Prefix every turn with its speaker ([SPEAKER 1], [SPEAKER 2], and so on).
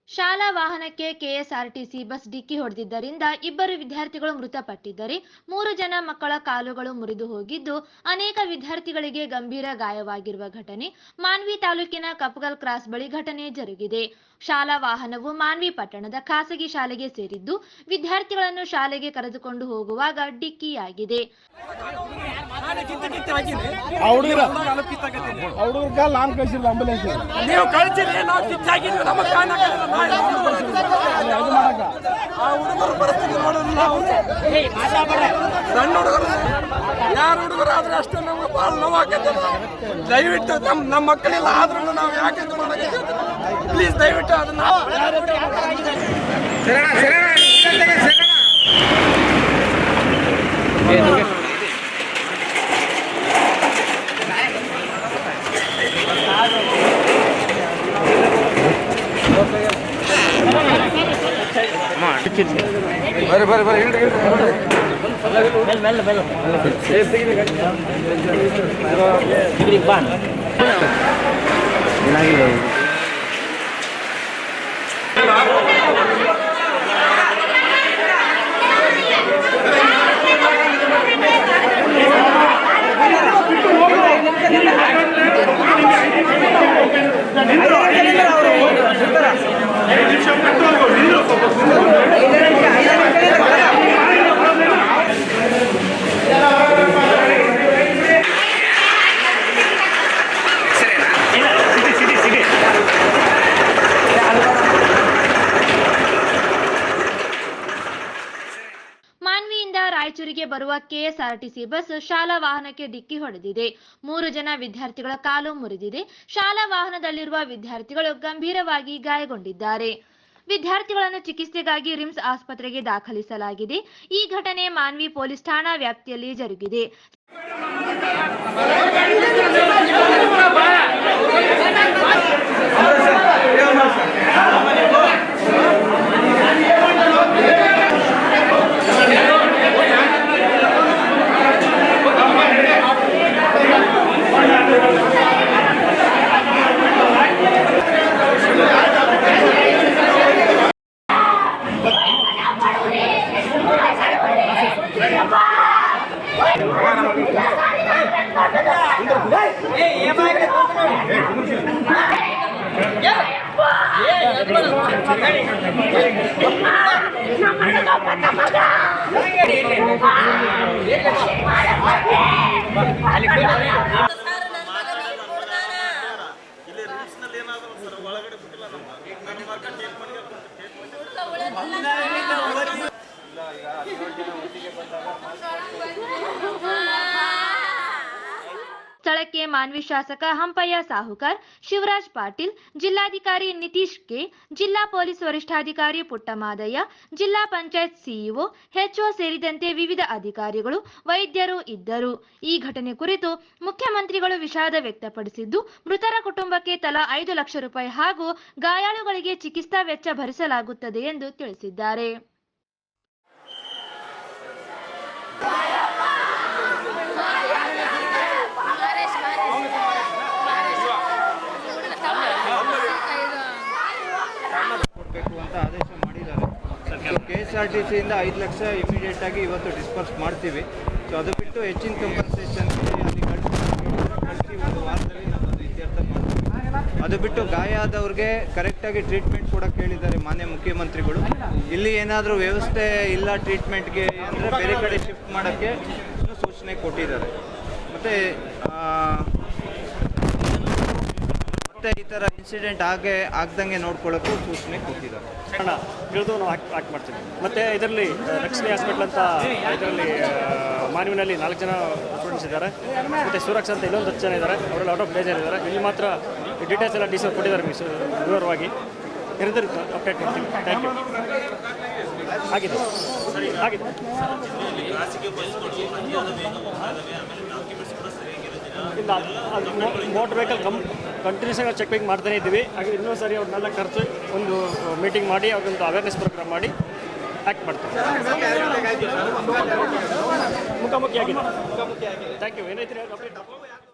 [SPEAKER 1] ಶಾಲಾ ವಾಹನಕ್ಕೆ KSRTC bus ಡಿಕ್ಕಿ ಹೊಡೆದಿದ್ದರಿಂದ ಇಬ್ಬರು ವಿದ್ಯಾರ್ಥಿಗಳು ಮೃತಪಟ್ಟಿದ್ದರೆ 3 ಜನ ಮಕ್ಕಳ ಕಾಲುಗಳು ಮುರಿದು ಹೋಗಿದ್ದು ಅನೇಕ ವಿದ್ಯಾರ್ಥಿಗಳಿಗೆ ಗಂಭೀರ ಗಾಯವಾಗಿರುವ ಘಟನೆ ಮಾನ್ವಿ ತಾಲೂಕಿನ ಕಪ್ಪಗಲ್ ಕ್ರಾಸ್ ಬಳಿ ಘಟನೆ ಜರುಗಿದೆ. ಶಾಲಾ ವಾಹನವು ಮಾನ್ವಿ ಪಟ್ಟಣದ ಖಾಸಗಿ ಶಾಲೆಗೆ ಸೇರಿದ್ದು ವಿದ್ಯಾರ್ಥಿಗಳನ್ನು ಶಾಲೆಗೆ ಕರೆದುಕೊಂಡು ಹೋಗುವಾಗ ಡಿಕ್ಕಿಯಾಗಿದೆ.
[SPEAKER 2] ಸಣ್ಣ ಹುಡುಗರು ಯಾರು ಹುಡುಗರಾದ್ರೆ ಅಷ್ಟೇ ನಮ್ಗೆ ಭಾಳ ನೋವಾಗತ್ತೆ. ದಯವಿಟ್ಟು ನಮ್ಮ ಮಕ್ಕಳೆಲ್ಲ ಆದ್ರೂ ನಾವು ಯಾಕೆ ಮಾಡಕ್ಕೆ ಪ್ಲೀಸ್ ದಯವಿಟ್ಟು ಅದನ್ನ ಬರ್ರಿ ಬರ್ರಿ ಬರ್ರಿ ಹೇಳ್ರಿ
[SPEAKER 1] ರಾಯಚೂರಿಗೆ ಬರುವ ಕೆಎಸ್ಆರ್ಟಿಸಿ ಬಸ್ ಶಾಲಾ ವಾಹನಕ್ಕೆ ಡಿಕ್ಕಿ ಹೊಡೆದಿದೆ. 3 ಜನ ವಿದ್ಯಾರ್ಥಿಗಳ ಕಾಲು ಮುರಿದಿದೆ. ಶಾಲಾ ವಾಹನದಲ್ಲಿರುವ ವಿದ್ಯಾರ್ಥಿಗಳು ಗಂಭೀರವಾಗಿ ಗಾಯಗೊಂಡಿದ್ದಾರೆ. ವಿದ್ಯಾರ್ಥಿಗಳನ್ನು ಚಿಕಿತ್ಸೆಗಾಗಿ ರಿಮ್ಸ್ ಆಸ್ಪತ್ರೆಗೆ ದಾಖಲಿಸಲಾಗಿದೆ. ಈ ಘಟನೆ ಮಾನ್ವಿ ಪೊಲೀಸ್ ಠಾಣಾ ವ್ಯಾಪ್ತಿಯಲ್ಲಿ ಜರುಗಿದೆ. ಸ್ಥಳಕ್ಕೆ ಮಾನ್ವಿ ಶಾಸಕ ಹಂಪಯ್ಯ ಸಾಹುಕಾರ್, ಶಿವರಾಜ್ ಪಾಟೀಲ್, ಜಿಲ್ಲಾಧಿಕಾರಿ ನಿತೀಶ್ ಕೆ, ಜಿಲ್ಲಾ ಪೊಲೀಸ್ ವರಿಷ್ಠಾಧಿಕಾರಿ ಪುಟ್ಟಮಾದಯ್ಯ, ಜಿಲ್ಲಾ ಪಂಚಾಯತ್ ಸಿಇಒ, ಹೆಚ್ಒ ಸೇರಿದಂತೆ ವಿವಿಧ ಅಧಿಕಾರಿಗಳು, ವೈದ್ಯರು ಇದ್ದರು. ಈ ಘಟನೆ ಕುರಿತು ಮುಖ್ಯಮಂತ್ರಿಗಳು ವಿಷಾದ ವ್ಯಕ್ತಪಡಿಸಿದ್ದು, ಮೃತರ ಕುಟುಂಬಕ್ಕೆ ತಲಾ 5 ಲಕ್ಷ ರೂಪಾಯಿ ಹಾಗೂ ಗಾಯಾಳುಗಳಿಗೆ ಚಿಕಿತ್ಸಾ ವೆಚ್ಚ ಭರಿಸಲಾಗುತ್ತದೆ ಎಂದು ತಿಳಿಸಿದ್ದಾರೆ.
[SPEAKER 3] ಅಂತ ಆದೇಶ ಮಾಡಿದ್ದಾರೆ. ಸೊ KSRTCಯಿಂದ 5 ಲಕ್ಷ ಇಮಿಡಿಯೇಟ್ ಆಗಿ ಇವತ್ತು ಡಿಸ್ಪರ್ಸ್ ಮಾಡ್ತೀವಿ. ಸೊ ಅದು ಬಿಟ್ಟು ಹೆಚ್ಚಿನ ಕಂಪನ್ಸೇಷನ್ ಅಲ್ಲಿ ಕಳಿಸಿ ಒಂದು ವಾರದಲ್ಲಿ ನಮ್ಮದು ಇತ್ಯರ್ಥ ಮಾಡ್ತೀವಿ. ಅದು ಬಿಟ್ಟು ಗಾಯ ಆದವ್ರಿಗೆ ಕರೆಕ್ಟಾಗಿ ಟ್ರೀಟ್ಮೆಂಟ್ ಕೂಡ ಕೇಳಿದ್ದಾರೆ ಮಾನ್ಯ ಮುಖ್ಯಮಂತ್ರಿಗಳು. ಇಲ್ಲಿ ಏನಾದರೂ ವ್ಯವಸ್ಥೆ ಇಲ್ಲ ಟ್ರೀಟ್ಮೆಂಟ್ಗೆ ಅಂದರೆ ಬೇರೆ ಕಡೆ ಶಿಫ್ಟ್ ಮಾಡೋಕ್ಕೆ ಸೂಚನೆ ಕೊಟ್ಟಿದ್ದಾರೆ. ಮತ್ತು ಈ ಥರ ಇನ್ಸಿಡೆಂಟ್ ಆಗ್ದಂಗೆ ನೋಡ್ಕೊಳ್ಳೋಕ್ಕೂ ಸೂಚನೆ ಕೊಟ್ಟಿದ್ದಾರೆ.
[SPEAKER 4] ತಿಳಿದು ನಾವು ಆಕ್ಟ್ ಮಾಡ್ತೀವಿ. ಮತ್ತು ಇದರಲ್ಲಿ ಲಕ್ಷ್ಮಿ ಹಾಸ್ಪಿಟ್ಲ್ ಅಂತ ಇದರಲ್ಲಿ ಮಾನ್ವಿನಲ್ಲಿ 4 ಜನ ಸ್ಟೂಡೆಂಟ್ಸ್ ಇದ್ದಾರೆ. ಮತ್ತು ಸೂರಕ್ಷ ಅಂತ ಇನ್ನೊಂದು 10 ಜನ ಇದ್ದಾರೆ. ಅವರೆಲ್ಲ ಔಟ್ ಆಫ್ ಡೇಂಜರ್ ಇದ್ದಾರೆ. ಇಲ್ಲಿ ಮಾತ್ರ ಡೀಟೇಲ್ಸ್ ಎಲ್ಲ ಡಿಸಿ ಕೊಟ್ಟಿದ್ದಾರೆ ವಿವರವಾಗಿ. ನಿರಂತರ ಅಪ್ಡೇಟ್ ಮಾಡ್ತೀವಿ. Thank you. ಆಗಿದೆ ಆಗಿದೆ. ಇಲ್ಲ, ಅದು ಮೋಟರ್ ವೆಹಿಕಲ್ ಕಂಟಿನ್ಯೂಸ್ ಆಗಿ ಚೆಕಿಂಗ್ ಮಾಡ್ತಾನೆ ಇದ್ದೀವಿ. ಹಾಗೆ ಇನ್ನೊಂದು ಸಾರಿ ಅವ್ರನ್ನೆಲ್ಲ ಕರೆಸಿ ಒಂದು ಮೀಟಿಂಗ್ ಮಾಡಿ ಅವ್ರೊಂದು ಅವೇರ್ನೆಸ್ ಪ್ರೋಗ್ರಾಮ್ ಮಾಡಿ ಆ್ಯಕ್ಟ್ ಮಾಡ್ತೀವಿ. ಮುಖಾಮುಖಿ ಆಗಿದೆ. Thank you. ಏನೈತಿ ಅಪ್ಡೇಟ್